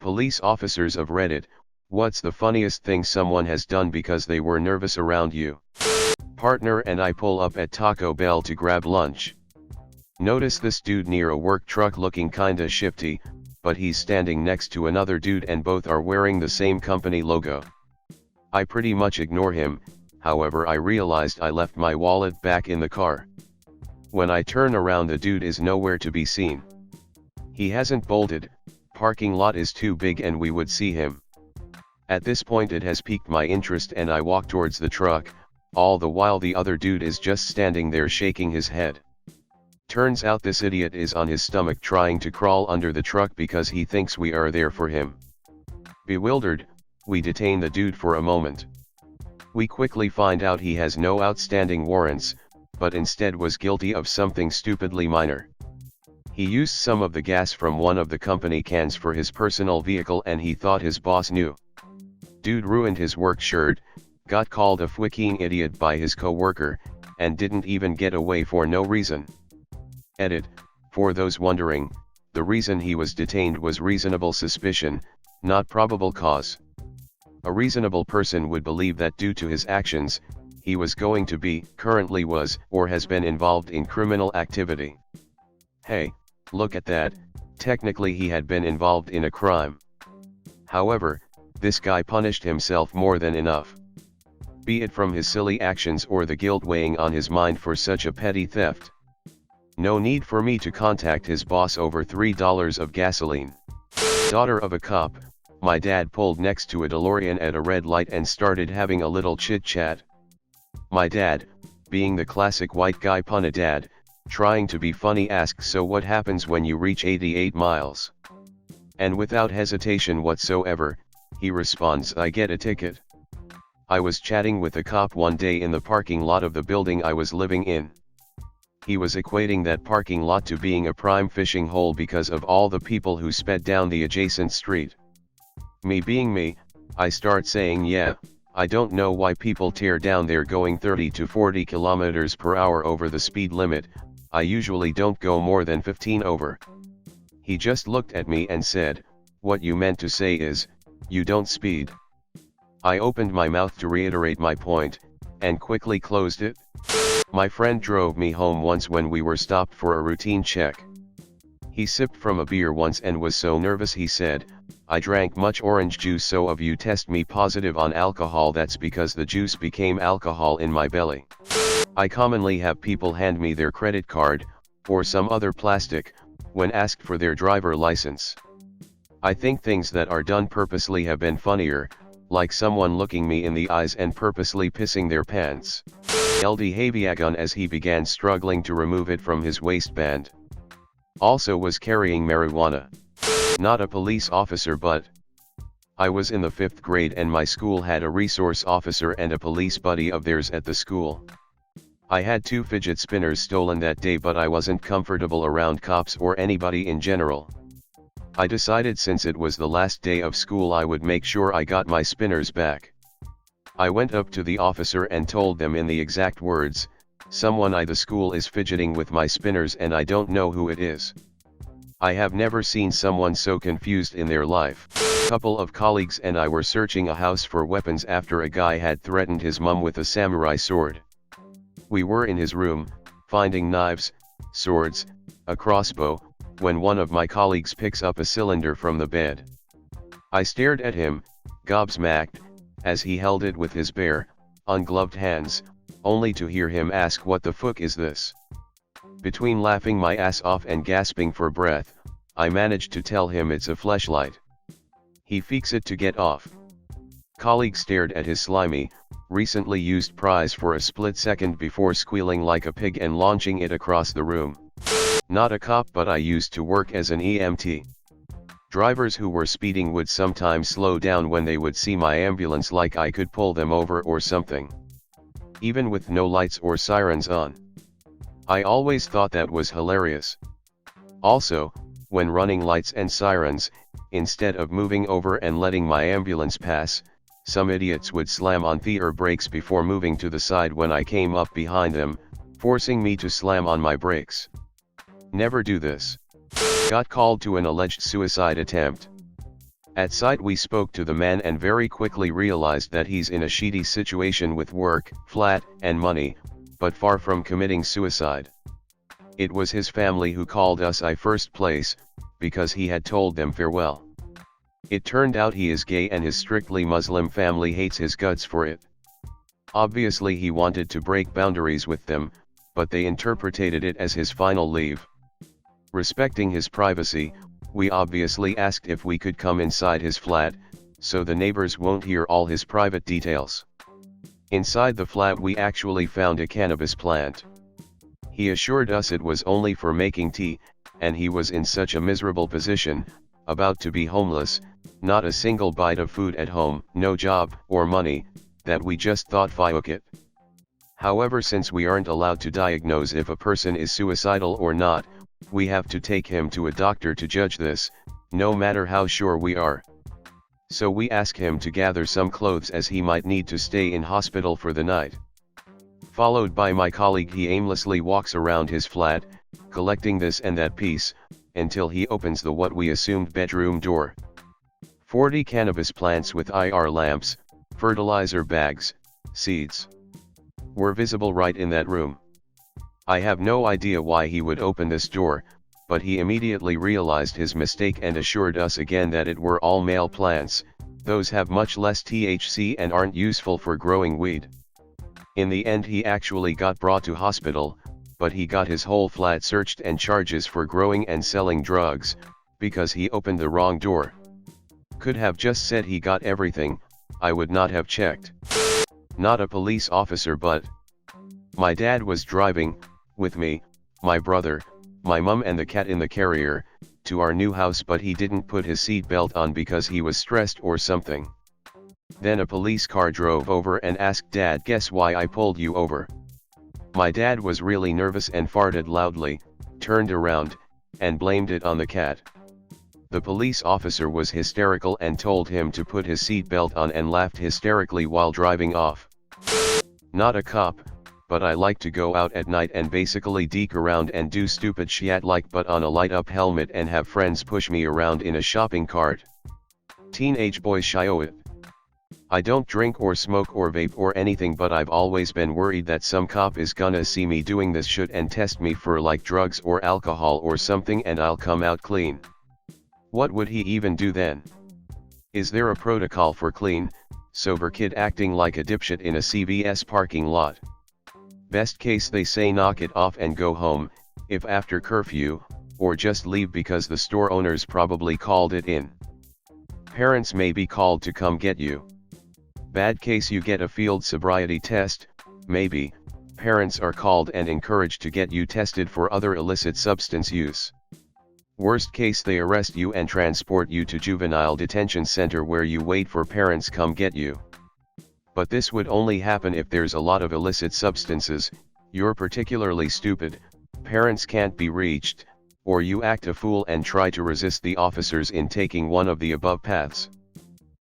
Police officers of Reddit, what's the funniest thing someone has done because they were nervous around you? Partner and I pull up at Taco Bell to grab lunch. Notice this dude near a work truck looking kinda shifty, but he's standing next to another dude and both are wearing the same company logo. I pretty much ignore him, however I realized I left my wallet back in the car. When I turn around, the dude is nowhere to be seen. He hasn't bolted, parking lot is too big and we would see him. At this point it has piqued my interest and I walk towards the truck, all the while the other dude is just standing there shaking his head. Turns out this idiot is on his stomach trying to crawl under the truck because he thinks we are there for him. Bewildered, we detain the dude for a moment. We quickly find out he has no outstanding warrants, but instead was guilty of something stupidly minor. He used some of the gas from one of the company cans for his personal vehicle and he thought his boss knew. Dude ruined his work shirt, got called a fucking idiot by his co-worker, and didn't even get away for no reason. Edit, for those wondering, the reason he was detained was reasonable suspicion, not probable cause. A reasonable person would believe that due to his actions, he was going to be, currently was, or has been involved in criminal activity. Hey, look at that, technically he had been involved in a crime. However, this guy punished himself more than enough. Be it from his silly actions or the guilt weighing on his mind for such a petty theft. No need for me to contact his boss over $3 of gasoline. Daughter of a cop, my dad pulled next to a DeLorean at a red light and started having a little chit-chat. My dad, being the classic white guy punna dad, trying to be funny asks, so what happens when you reach 88 miles? And without hesitation whatsoever, he responds, I get a ticket. I was chatting with a cop one day in the parking lot of the building I was living in. He was equating that parking lot to being a prime fishing hole because of all the people who sped down the adjacent street. Me being me, I start saying, yeah, I don't know why people tear down there going 30 to 40 kilometers per hour over the speed limit. I usually don't go more than 15 over. He just looked at me and said, what you meant to say is, you don't speed. I opened my mouth to reiterate my point, and quickly closed it. My friend drove me home once when we were stopped for a routine check. He sipped from a beer once and was so nervous he said, I drank much orange juice, so if you test me positive on alcohol that's because the juice became alcohol in my belly. I commonly have people hand me their credit card, or some other plastic, when asked for their driver license. I think things that are done purposely have been funnier, like someone looking me in the eyes and purposely pissing their pants. LD Haviagun as he began struggling to remove it from his waistband. Also was carrying marijuana. Not a police officer, but I was in the 5th grade and my school had a resource officer and a police buddy of theirs at the school. I had 2 fidget spinners stolen that day, but I wasn't comfortable around cops or anybody in general. I decided since it was the last day of school I would make sure I got my spinners back. I went up to the officer and told them in the exact words, someone at the school is fidgeting with my spinners and I don't know who it is. I have never seen someone so confused in their life. A couple of colleagues and I were searching a house for weapons after a guy had threatened his mum with a samurai sword. We were in his room, finding knives, swords, a crossbow, when one of my colleagues picks up a cylinder from the bed. I stared at him, gobsmacked, as he held it with his bare, ungloved hands, only to hear him ask, what the fuck is this? Between laughing my ass off and gasping for breath, I managed to tell him it's a fleshlight. He fixed it to get off. Colleague stared at his slimy, recently used prize for a split second before squealing like a pig and launching it across the room. Not a cop, but I used to work as an EMT. Drivers who were speeding would sometimes slow down when they would see my ambulance, like I could pull them over or something. Even with no lights or sirens on. I always thought that was hilarious. Also, when running lights and sirens, instead of moving over and letting my ambulance pass, some idiots would slam on their brakes before moving to the side when I came up behind them, forcing me to slam on my brakes. Never do this. Got called to an alleged suicide attempt. At sight we spoke to the man and very quickly realized that he's in a shitty situation with work, flat, and money, but far from committing suicide. It was his family who called us in first place, because he had told them farewell. It turned out he is gay and his strictly Muslim family hates his guts for it. Obviously he wanted to break boundaries with them, but they interpreted it as his final leave. Respecting his privacy, we obviously asked if we could come inside his flat, so the neighbors won't hear all his private details. Inside the flat we actually found a cannabis plant. He assured us it was only for making tea, and he was in such a miserable position, about to be homeless, not a single bite of food at home, no job or money, that we just thought fuck it. However, since we aren't allowed to diagnose if a person is suicidal or not, we have to take him to a doctor to judge this, no matter how sure we are. So we ask him to gather some clothes as he might need to stay in hospital for the night. Followed by my colleague, he aimlessly walks around his flat, collecting this and that piece, until he opens the what we assumed bedroom door. 40 cannabis plants with IR lamps, fertilizer bags, seeds were visible right in that room. I have no idea why he would open this door, but he immediately realized his mistake and assured us again that it were all male plants, those have much less THC and aren't useful for growing weed. In the end he actually got brought to hospital, but he got his whole flat searched and charges for growing and selling drugs, because he opened the wrong door. Could have just said he got everything, I would not have checked. Not a police officer, but my dad was driving, with me, my brother, my mum and the cat in the carrier, to our new house, but he didn't put his seat belt on because he was stressed or something. Then a police car drove over and asked Dad, "Guess why I pulled you over?" My dad was really nervous and farted loudly, turned around, and blamed it on the cat. The police officer was hysterical and told him to put his seat belt on and laughed hysterically while driving off. Not a cop, but I like to go out at night and basically deke around and do stupid shit like put on a light up helmet and have friends push me around in a shopping cart. Teenage boy shit. I don't drink or smoke or vape or anything, but I've always been worried that some cop is gonna see me doing this shit and test me for like drugs or alcohol or something and I'll come out clean. What would he even do then? Is there a protocol for clean, sober kid acting like a dipshit in a CVS parking lot? Best case they say knock it off and go home, if after curfew, or just leave because the store owners probably called it in. Parents may be called to come get you. Bad case you get a field sobriety test, maybe, parents are called and encouraged to get you tested for other illicit substance use. Worst case they arrest you and transport you to juvenile detention center where you wait for parents come get you. But this would only happen if there's a lot of illicit substances, you're particularly stupid, parents can't be reached, or you act a fool and try to resist the officers in taking one of the above paths.